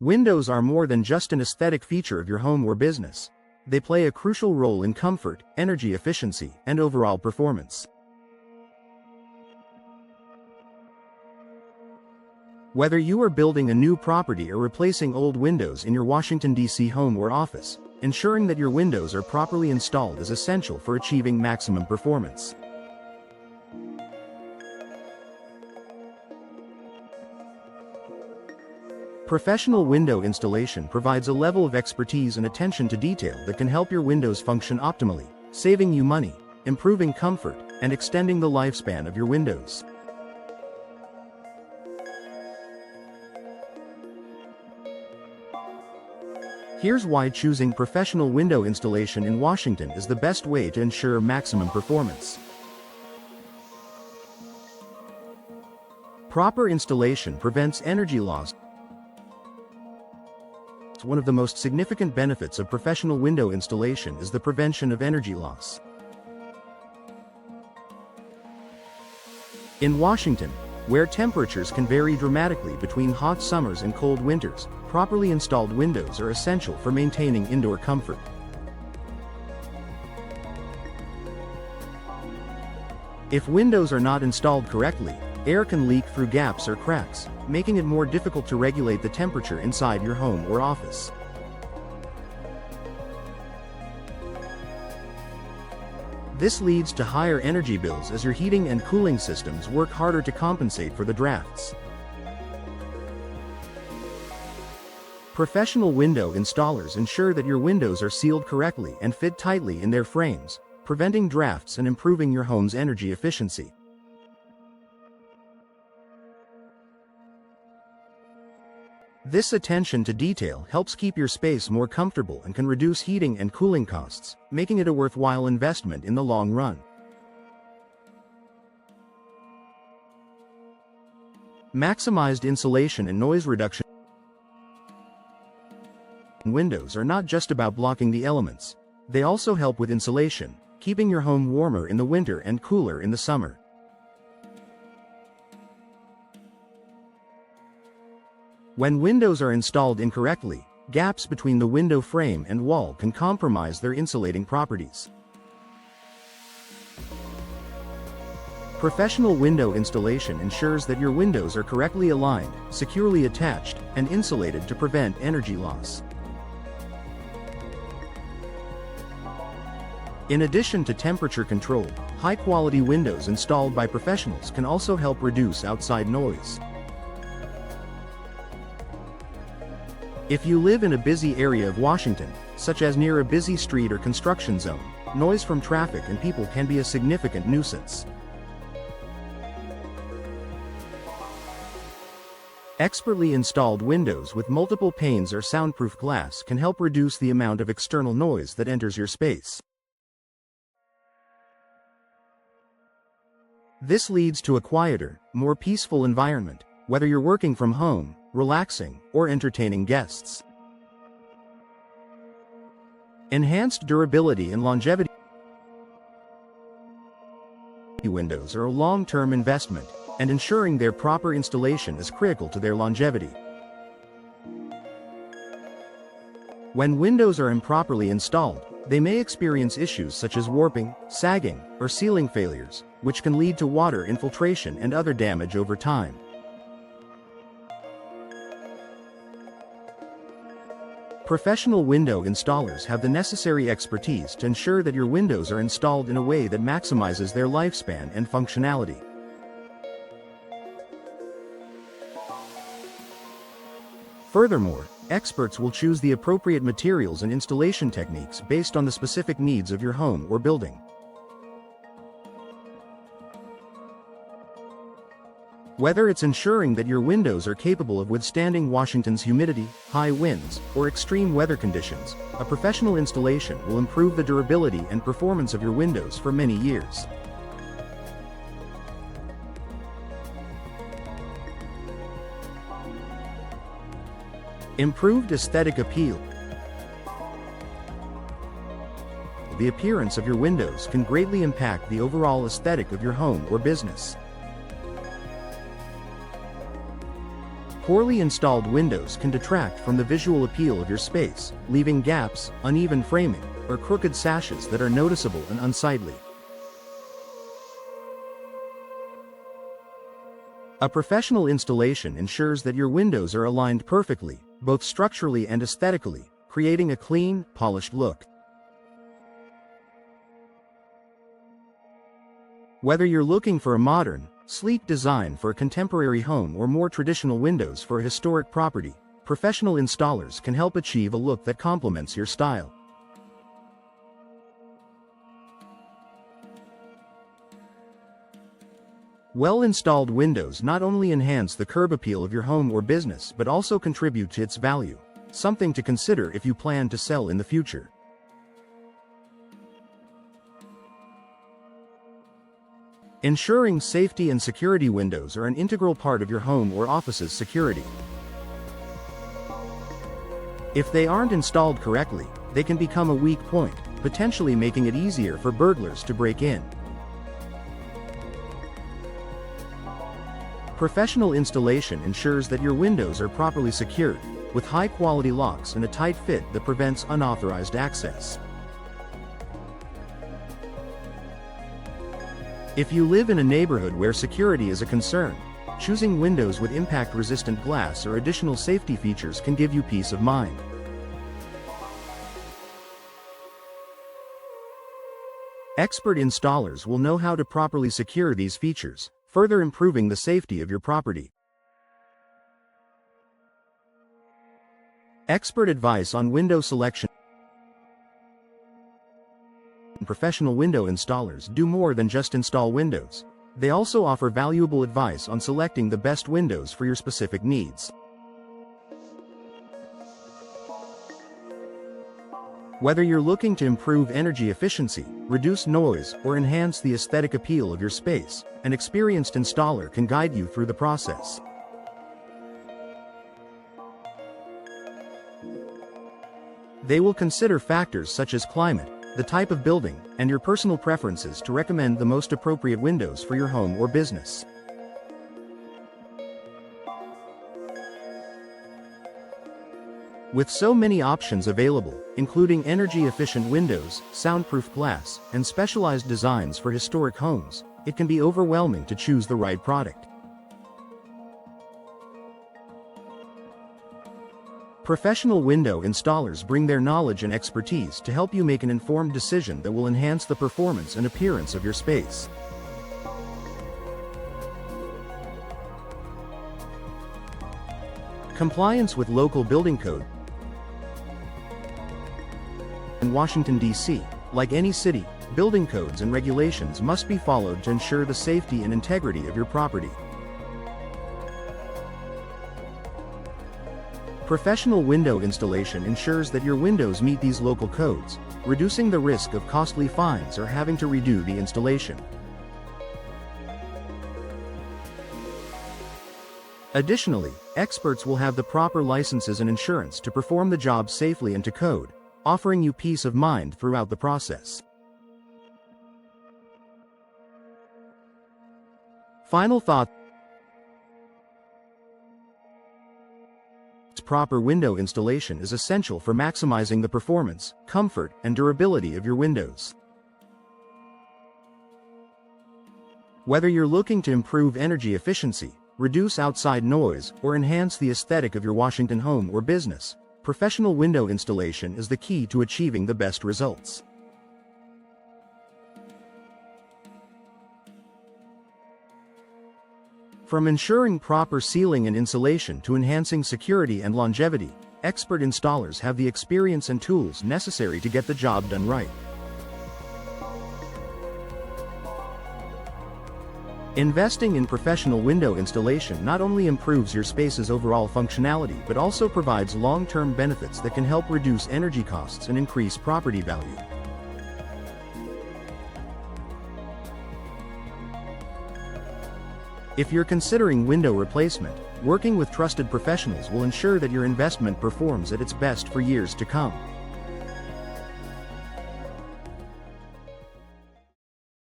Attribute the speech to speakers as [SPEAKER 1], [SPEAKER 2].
[SPEAKER 1] Windows are more than just an aesthetic feature of your home or business. They play a crucial role in comfort, energy efficiency, and overall performance. Whether you are building a new property or replacing old windows in your Washington, D.C. home or office, ensuring that your windows are properly installed is essential for achieving maximum performance. Professional window installation provides a level of expertise and attention to detail that can help your windows function optimally, saving you money, improving comfort, and extending the lifespan of your windows. Here's why choosing professional window installation in Washington is the best way to ensure maximum performance. Proper installation prevents energy loss. One of the most significant benefits of professional window installation is the prevention of energy loss. In Washington, where temperatures can vary dramatically between hot summers and cold winters, properly installed windows are essential for maintaining indoor comfort. If windows are not installed correctly, air can leak through gaps or cracks, making it more difficult to regulate the temperature inside your home or office. This leads to higher energy bills as your heating and cooling systems work harder to compensate for the drafts. Professional window installers ensure that your windows are sealed correctly and fit tightly in their frames, preventing drafts and improving your home's energy efficiency. This attention to detail helps keep your space more comfortable and can reduce heating and cooling costs, making it a worthwhile investment in the long run. Maximized insulation and noise reduction. Windows are not just about blocking the elements. They also help with insulation, keeping your home warmer in the winter and cooler in the summer. When windows are installed incorrectly, gaps between the window frame and wall can compromise their insulating properties. Professional window installation ensures that your windows are correctly aligned, securely attached, and insulated to prevent energy loss. In addition to temperature control, high-quality windows installed by professionals can also help reduce outside noise. If you live in a busy area of Washington, such as near a busy street or construction zone, noise from traffic and people can be a significant nuisance. Expertly installed windows with multiple panes or soundproof glass can help reduce the amount of external noise that enters your space. This leads to a quieter, more peaceful environment, whether you're working from home, relaxing, or entertaining guests. Enhanced durability and longevity. Windows are a long-term investment, and ensuring their proper installation is critical to their longevity. When windows are improperly installed, they may experience issues such as warping, sagging, or sealing failures, which can lead to water infiltration and other damage over time. Professional window installers have the necessary expertise to ensure that your windows are installed in a way that maximizes their lifespan and functionality. Furthermore, experts will choose the appropriate materials and installation techniques based on the specific needs of your home or building. Whether it's ensuring that your windows are capable of withstanding Washington's humidity, high winds, or extreme weather conditions, a professional installation will improve the durability and performance of your windows for many years. Improved aesthetic appeal. The appearance of your windows can greatly impact the overall aesthetic of your home or business. Poorly installed windows can detract from the visual appeal of your space, leaving gaps, uneven framing, or crooked sashes that are noticeable and unsightly. A professional installation ensures that your windows are aligned perfectly, both structurally and aesthetically, creating a clean, polished look. Whether you're looking for a modern, sleek design for a contemporary home or more traditional windows for a historic property, professional installers can help achieve a look that complements your style. Well-installed windows not only enhance the curb appeal of your home or business but also contribute to its value, something to consider if you plan to sell in the future. Ensuring safety and security windows are an integral part of your home or office's security. If they aren't installed correctly, they can become a weak point, potentially making it easier for burglars to break in. Professional installation ensures that your windows are properly secured, with high-quality locks and a tight fit that prevents unauthorized access. If you live in a neighborhood where security is a concern, choosing windows with impact-resistant glass or additional safety features can give you peace of mind. Expert installers will know how to properly secure these features, further improving the safety of your property. Expert advice on window selection. Professional window installers do more than just install windows. They also offer valuable advice on selecting the best windows for your specific needs. Whether you're looking to improve energy efficiency, reduce noise, or enhance the aesthetic appeal of your space, an experienced installer can guide you through the process. They will consider factors such as climate, the type of building, and your personal preferences to recommend the most appropriate windows for your home or business. With so many options available, including energy-efficient windows, soundproof glass, and specialized designs for historic homes, it can be overwhelming to choose the right product. Professional window installers bring their knowledge and expertise to help you make an informed decision that will enhance the performance and appearance of your space. Compliance with local building code. In Washington, D.C., like any city, building codes and regulations must be followed to ensure the safety and integrity of your property. Professional window installation ensures that your windows meet these local codes, reducing the risk of costly fines or having to redo the installation. Additionally, experts will have the proper licenses and insurance to perform the job safely and to code, offering you peace of mind throughout the process. Final thought. Proper window installation is essential for maximizing the performance, comfort, and durability of your windows. Whether you're looking to improve energy efficiency, reduce outside noise, or enhance the aesthetic of your Washington home or business, professional window installation is the key to achieving the best results. From ensuring proper sealing and insulation to enhancing security and longevity, expert installers have the experience and tools necessary to get the job done right. Investing in professional window installation not only improves your space's overall functionality but also provides long-term benefits that can help reduce energy costs and increase property value. If you're considering window replacement, working with trusted professionals will ensure that your investment performs at its best for years to come.